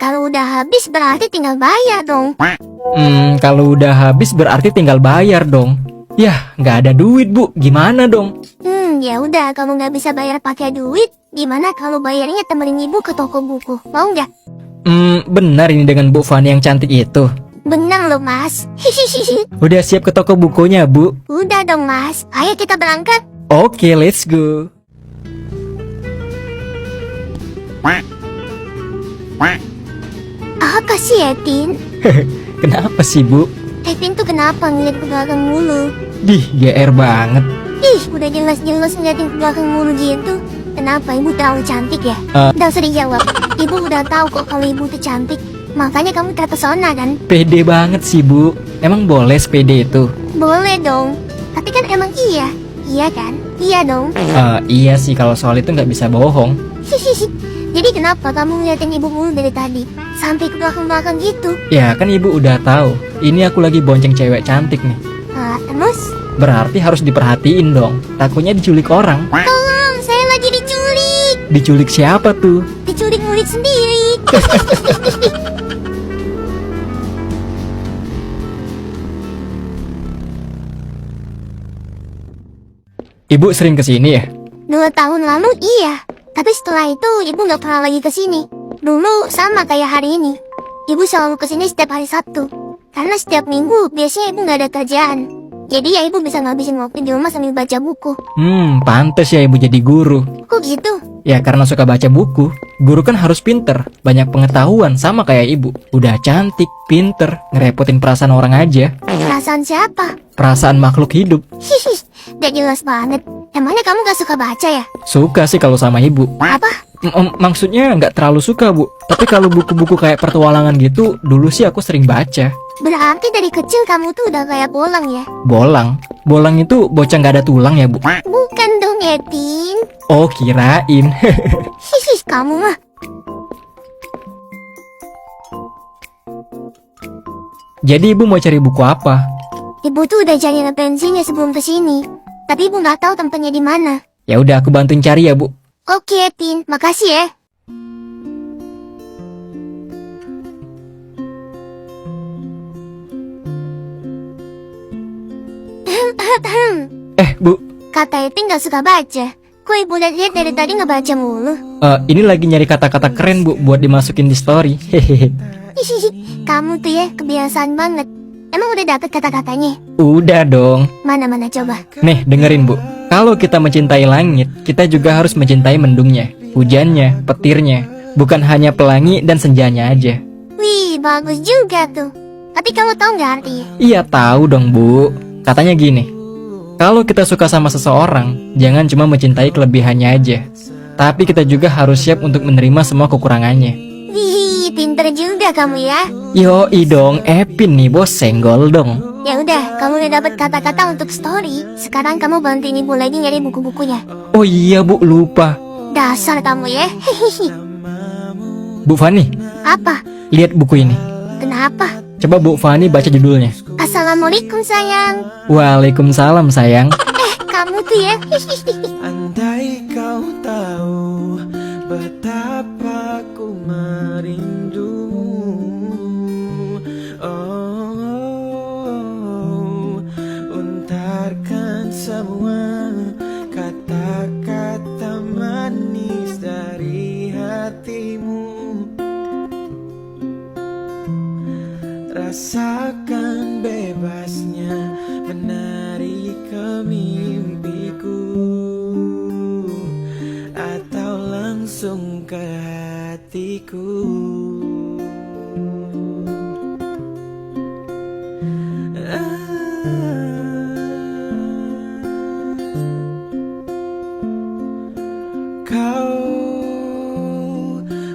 Kalau udah habis berarti tinggal bayar dong. Kalau udah habis berarti tinggal bayar dong. Yah, nggak ada duit Bu, gimana dong? Ya udah, kamu nggak bisa bayar pakai duit. Gimana kalau bayarnya temenin ibu ke toko buku? Mau nggak? Benar ini dengan Bu Fani yang cantik itu. Bener loh mas. Udah siap ke toko bukunya Bu? Udah dong mas, ayo kita berangkat. Oke, let's go. Apa sih Etin? Kenapa sih Bu? Etin tuh kenapa ngeliat ke belakang mulu? Dih, GR banget. Ih, udah jelas-jelas ngeliatin ke belakang mulu gitu. Kenapa ibu terlalu cantik ya? Nggak usah dijawab. Ibu udah tahu kok kalau ibu tuh cantik. Makanya kamu terpesona kan? Pede banget sih Bu. Emang boleh sepede itu? Boleh dong. Tapi kan emang iya. Iya kan? Iya dong. Iya sih, kalau soal itu nggak bisa bohong. Jadi kenapa kamu ngeliatin ibu mulu dari tadi? Sampai ke belakang-belakang gitu? Ya kan Ibu udah tahu. Ini aku lagi bonceng cewek cantik nih. Terus? Berarti harus diperhatiin dong. Takutnya diculik orang. Tolong, saya lagi diculik. Diculik siapa tuh? Diculik murid sendiri. Ibu sering kesini ya? 2 tahun lalu iya. Tapi setelah itu ibu nggak pernah lagi kesini. Dulu sama kayak hari ini. Ibu selalu kesini setiap hari Sabtu. Karena setiap minggu biasanya ibu nggak ada kerjaan. Jadi ya ibu bisa ngabisin waktu di rumah sambil baca buku. Pantes ya Ibu jadi guru. Kok gitu? Ya karena suka baca buku. Guru kan harus pinter, banyak pengetahuan sama kayak Ibu. Udah cantik, pinter, ngerepotin perasaan orang aja. Perasaan siapa? Perasaan makhluk hidup. Hihi, gak jelas banget. Emangnya kamu gak suka baca ya? Suka sih kalau sama Ibu. Apa? Maksudnya nggak terlalu suka Bu. Tapi kalau buku-buku kayak petualangan gitu, dulu sih aku sering baca. Berarti dari kecil kamu tuh udah kayak bolang ya? Bolang? Bolang itu bocah nggak ada tulang ya Bu? Bukan dong Etin. Oh kirain. Hihi, kamu mah. Jadi Ibu mau cari buku apa? Ibu tuh udah cari referensinya sebelum kesini. Tapi ibu nggak tahu tempatnya di mana. Ya udah aku bantuin cari ya Bu. Oke Etin, makasih ya. Bu, Kata Etin nggak suka baca. Kok ibu lihat-lihat dari tadi nggak baca mulu? ini lagi nyari kata-kata keren Bu buat dimasukin di story. Hehehe. Hihihi, kamu tuh ya kebiasaan banget. Emang udah dapet kata-katanya? Udah dong. Mana-mana coba. Nih dengerin Bu. Kalau kita mencintai langit, kita juga harus mencintai mendungnya, hujannya, petirnya. Bukan hanya pelangi dan senjanya aja. Wih, bagus juga tuh. Tapi kamu tahu nggak artinya? Iya tahu dong Bu. Katanya gini. Kalau kita suka sama seseorang, jangan cuma mencintai kelebihannya aja. Tapi kita juga harus siap untuk menerima semua kekurangannya. Wih, pinter juga kamu ya. Yoi dong, Epin nih bos, senggol dong. Ya udah, kamu udah dapet kata-kata untuk story. Sekarang kamu bantuin ibu lagi nyari buku-bukunya. Oh iya Bu, lupa. Dasar kamu ya. Hehehe. Bu Fani, Apa? lihat buku ini. Kenapa? Coba Bu Fani baca judulnya. Assalamualaikum sayang. Waalaikumsalam sayang. Kamu tuh ya. Hehehe. Andai kau tahu betapa ku merindumu. Oh, untarkan semua kata-kata manis dari hatimu. Rasakan bebasnya menari ke mimpiku, atau langsung ke hatiku.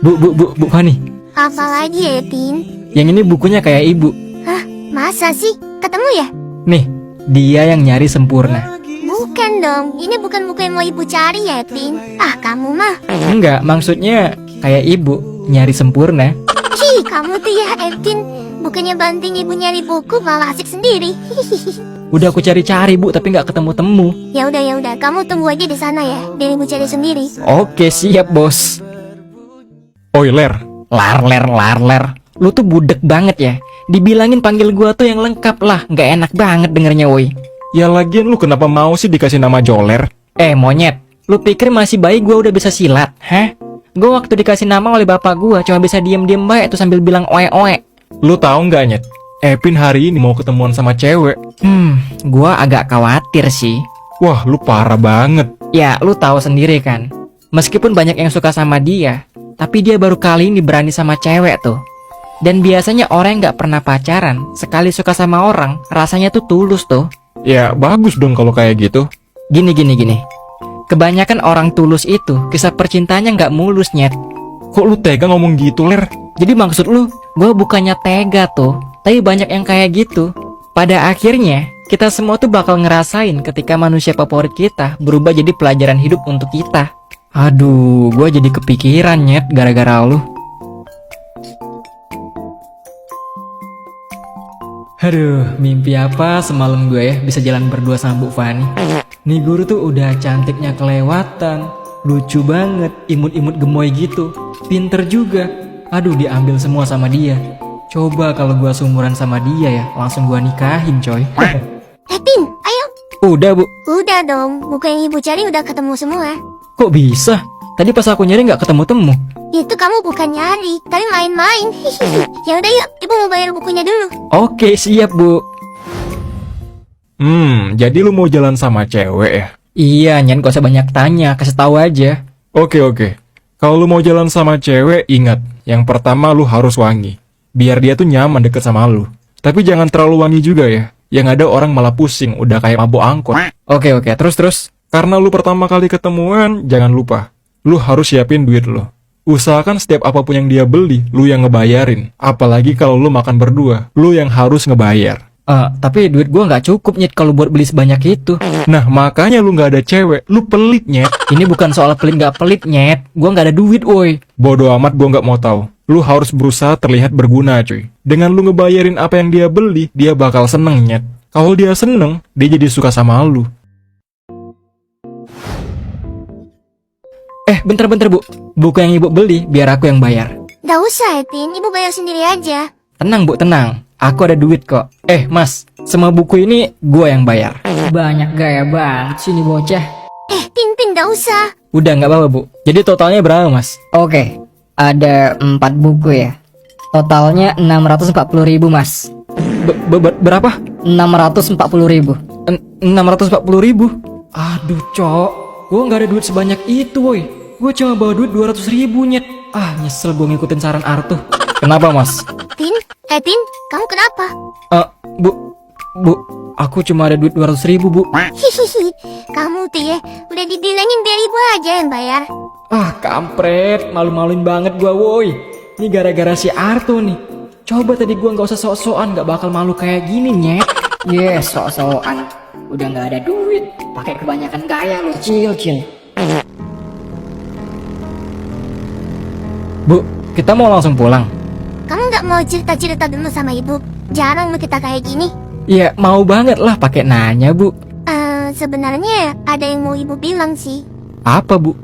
Bu Fani, Apa lagi ya, Tin? yang ini bukunya kayak Ibu. Hah? Masa sih? Ketemu ya? Nih, dia yang nyari sempurna. Bukan dong. Ini bukan buku yang mau ibu cari ya, Tin. Ah, kamu mah. Enggak, maksudnya kayak Ibu nyari sempurna. Hi, kamu tuh ya, Etin. Bukannya banting ibu nyari buku, malah asik sendiri. Udah aku cari-cari Bu, tapi nggak ketemu-temu. Ya udah. Kamu tunggu aja di sana ya. Biar ibu cari sendiri. Oke, siap bos. Oi Ler, Larler. Lu tuh budek banget ya. Dibilangin panggil gua tuh yang lengkap lah. Nggak enak banget dengernya woi. Ya lagian lu kenapa mau sih dikasih nama Joler? Monyet, lu pikir masih bayi gua udah bisa silat? Hah? Gua waktu dikasih nama oleh bapak gua cuma bisa diem-diem baik tuh sambil bilang oe-oe. Lu tahu nggak Nyet? Epin hari ini mau ketemuan sama cewek. Gua agak khawatir sih. Wah, lu parah banget. Ya, lu tahu sendiri kan. Meskipun banyak yang suka sama dia, tapi dia baru kali ini berani sama cewek tuh. Dan biasanya orang yang nggak pernah pacaran, sekali suka sama orang, rasanya tuh tulus tuh. Ya, bagus dong kalau kayak gitu. Gini. Kebanyakan orang tulus itu, kisah percintaannya nggak mulus, Nyet. Kok lu tega ngomong gitu, Ler? Jadi maksud lu, gua bukannya tega tuh, tapi banyak yang kayak gitu. Pada akhirnya, kita semua tuh bakal ngerasain ketika manusia favorit kita berubah jadi pelajaran hidup untuk kita. Aduh, gua jadi kepikiran, Nyet, gara-gara lu. Aduh, mimpi apa semalam gue ya bisa jalan berdua sama Bu Fani. Nih guru tuh udah cantiknya kelewatan, lucu banget, imut-imut gemoy gitu, pinter juga. Aduh, diambil semua sama dia. Coba kalau gua seumuran sama dia ya, langsung gua nikahin coy. Tin, ayo. Udah Bu, Udah dong, buku yang ibu cari udah ketemu semua. kok bisa? Tadi pas aku nyari nggak ketemu-temu. Itu kamu bukan nyari, tapi main-main. Ya udah yuk, ibu mau bayar bukunya dulu. Oke, siap Bu. Jadi lu mau jalan sama cewek ya? Iya, Nyan, gak usah banyak tanya, kasih tahu aja. Oke. Kalau lu mau jalan sama cewek, ingat, yang pertama lu harus wangi. Biar dia tuh nyaman deket sama lu. Tapi jangan terlalu wangi juga ya. Yang ada orang malah pusing, udah kayak mabuk angkot. Oke, terus. Karena lu pertama kali ketemuan, jangan lupa. Lu harus siapin duit lu. Usahakan setiap apapun yang dia beli, lu yang ngebayarin. Apalagi kalau lu makan berdua, lu yang harus ngebayar. Tapi duit gua nggak cukup, Nyet, kalau buat beli sebanyak itu. Nah, makanya lu nggak ada cewek, lu pelit, Nyet. Ini bukan soal pelit nggak pelit, Nyet. Gua nggak ada duit, woi. Bodoh amat, gua nggak mau tahu. Lu harus berusaha terlihat berguna, cuy. Dengan lu ngebayarin apa yang dia beli, dia bakal seneng, Nyet. Kalau dia seneng, dia jadi suka sama lu. Bentar, Bu. Buku yang ibu beli, biar aku yang bayar. Gak usah, Tin, ibu bayar sendiri aja. Tenang, Bu, tenang. Aku ada duit kok. Mas, semua buku ini gua yang bayar. Banyak gaya banget sini bocah. Tin, gak usah. Udah, nggak apa-apa, Bu. Jadi totalnya berapa, Mas? Oke, ada 4 buku ya. Totalnya 640.000 mas. Berapa? 640.000. 640.000. Aduh, Cok. Gua nggak ada duit sebanyak itu, woi. Gua cuma bawa duit 200.000, Nyet. Nyesel gua ngikutin saran Artu. Kenapa, Mas? Tin, Tin, kamu kenapa? Bu, aku cuma ada duit 200.000, Bu. Hihihi, kamu tuh ya, udah dibilangin biar ibu aja yang bayar. Kampret, malu-maluin banget gua, woi. Ini gara-gara si Artu nih. Coba tadi gua nggak usah sok-sokan, nggak bakal malu kayak gini, Nyet. Yes, sok-sokan. Udah nggak ada duit, pakai kebanyakan gaya lu, cil. Bu, kita mau langsung pulang. Kamu gak mau cerita-cerita dulu sama ibu? Jarang lu kita kayak gini. Ya, mau banget lah pakai nanya, Bu. Sebenarnya ada yang mau ibu bilang sih. Apa, Bu?